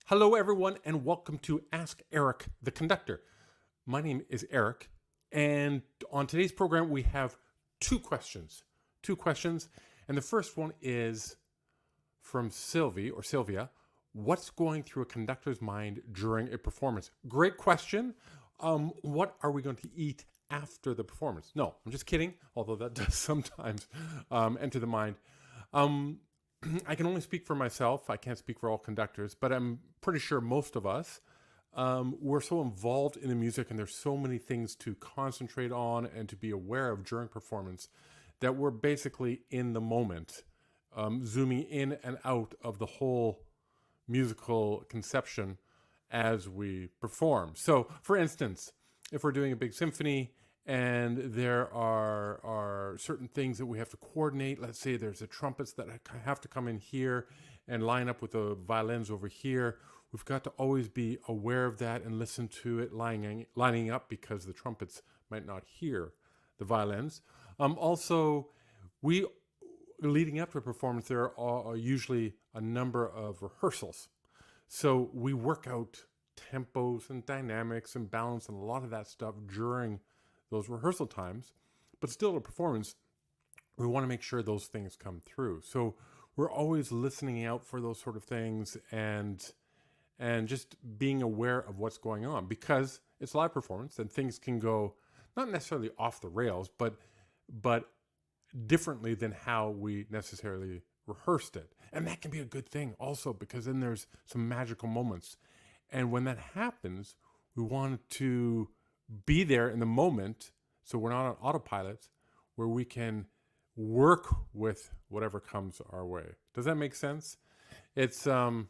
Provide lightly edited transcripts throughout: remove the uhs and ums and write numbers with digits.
Hello, everyone, and welcome to Ask Eric the Conductor. My name is Eric, and on today's program, we have two questions. And the first one is from Sylvia. What's going through a conductor's mind during a performance? Great question. What are we going to eat after the performance? No, I'm just kidding, although that does sometimes enter the mind. I can only speak for myself. I can't speak for all conductors, but I'm pretty sure most of us, we're so involved in the music and there's so many things to concentrate on and to be aware of during performance that we're basically in the moment, zooming in and out of the whole musical conception as we perform. So, for instance, if we're doing a big symphony and there are certain things that we have to coordinate. Let's say there's the trumpets that have to come in here and line up with the violins over here. We've got to always be aware of that and listen to it lining up because the trumpets might not hear the violins. Also, leading up to a performance, there are usually a number of rehearsals. So we work out tempos and dynamics and balance and a lot of that stuff during those rehearsal times, but still a performance, we want to make sure those things come through. So we're always listening out for those sort of things and just being aware of what's going on because it's live performance and things can go not necessarily off the rails, but differently than how we necessarily rehearsed it. And that can be a good thing also because then there's some magical moments. And when that happens, we want to be there in the moment so we're not on autopilot where we can work with whatever comes our way. Does that make sense? It's I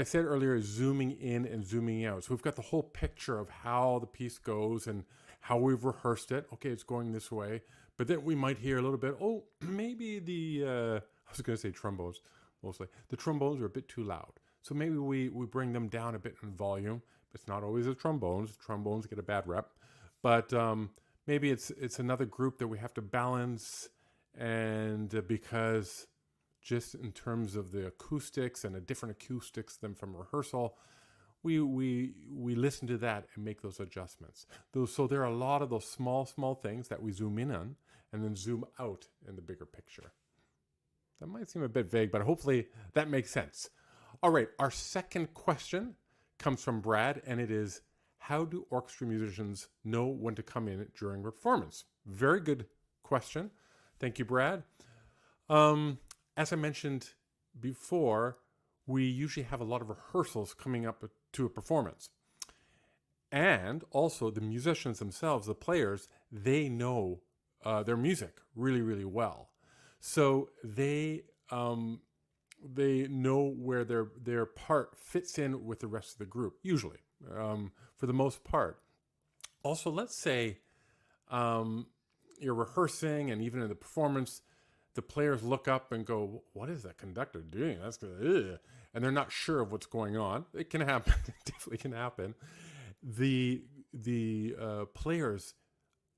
said earlier zooming in and zooming out. So we've got the whole picture of how the piece goes and how we've rehearsed it. Okay, it's going this way. But then we might hear a little bit, maybe I was going to say trombones mostly. The trombones are a bit too loud. So maybe we bring them down a bit in volume. It's not always the trombones. Trombones get a bad rep. But maybe it's another group that we have to balance. And because just in terms of the acoustics and a different acoustics than from rehearsal, we listen to that and make those adjustments. So there are a lot of those small things that we zoom in on and then zoom out in the bigger picture. That might seem a bit vague, but hopefully that makes sense. All right, our second question comes from Brad, and it is, how do orchestra musicians know when to come in during a performance? Very good question. Thank you, Brad. As I mentioned before, we usually have a lot of rehearsals coming up to a performance. And also the musicians themselves, the players, they know their music really, really well. So they know where their part fits in with the rest of the group, usually, for the most part. Also, let's say you're rehearsing and even in the performance, the players look up and go, what is that conductor doing? That's good. And they're not sure of what's going on. It can happen. It definitely can happen. The players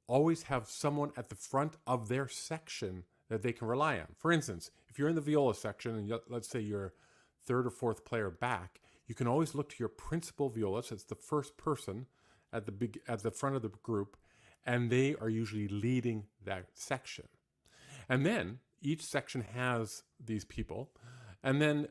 always have someone at the front of their section that they can rely on. For instance, if you're in the viola section and let's say you're third or fourth player back, you can always look to your principal violist. It's the first person at the front of the group, and they are usually leading that section. And then each section has these people, and then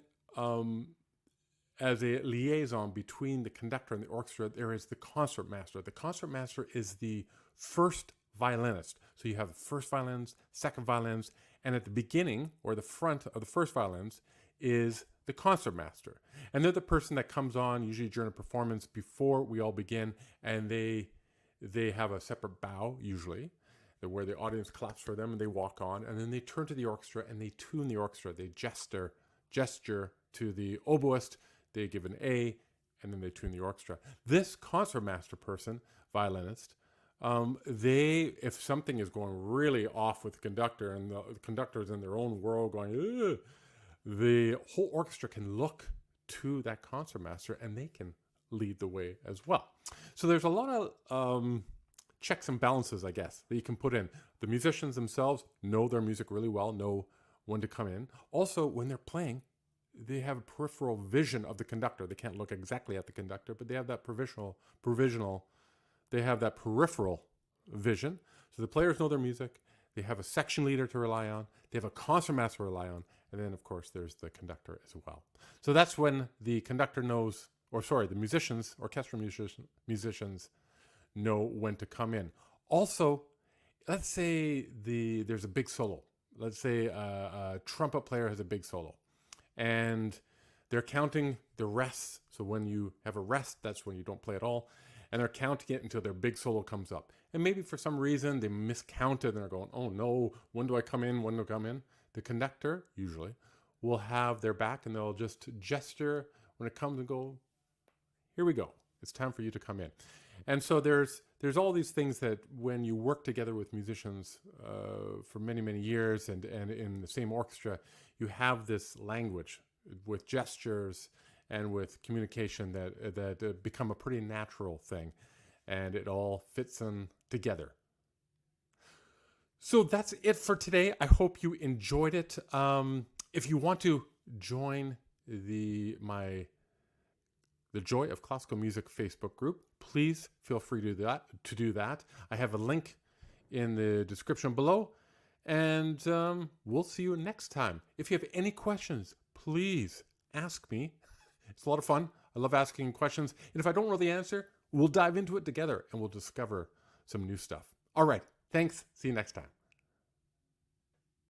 as a liaison between the conductor and the orchestra, there is the concertmaster. The concertmaster is the first violinist. So you have the first violins, second violins, and at the beginning or the front of the first violins is the concertmaster. And they're the person that comes on usually during a performance before we all begin, and they have a separate bow usually where the audience claps for them and they walk on, and then they turn to the orchestra and they tune the orchestra. They gesture to the oboist, they give an A, and then they tune the orchestra. This concertmaster person, violinist, if something is going really off with the conductor and the conductor is in their own world going, ugh, the whole orchestra can look to that concertmaster and they can lead the way as well. So there's a lot of checks and balances, I guess, that you can put in. The musicians themselves know their music really well, know when to come in. Also, when they're playing, they have a peripheral vision of the conductor. They can't look exactly at the conductor, but they have that they have that peripheral vision. So the players know their music. They have a section leader to rely on. They have a concertmaster to rely on. And then, of course, there's the conductor as well. So that's when the conductor knows, or sorry, the musicians, orchestra musicians know when to come in. Also, let's say there's a big solo. Let's say a trumpet player has a big solo. And they're counting the rests. So when you have a rest, that's when you don't play at all. And they're counting it until their big solo comes up. And maybe for some reason they miscounted and they're going, oh no, when do I come in? When do I come in? The conductor, usually, will have their back and they'll just gesture when it comes and go, here we go. It's time for you to come in. And so there's all these things that when you work together with musicians for many, many years and in the same orchestra, you have this language with gestures and with communication that become a pretty natural thing, and it all fits in together. So that's it for today. I hope you enjoyed it. If you want to join the Joy of Classical Music Facebook group, please feel free to do that. I have a link in the description below, and we'll see you next time. If you have any questions, please ask me. It's a lot of fun. I love asking questions. And if I don't know the answer, we'll dive into it together and we'll discover some new stuff. All right. Thanks. See you next time.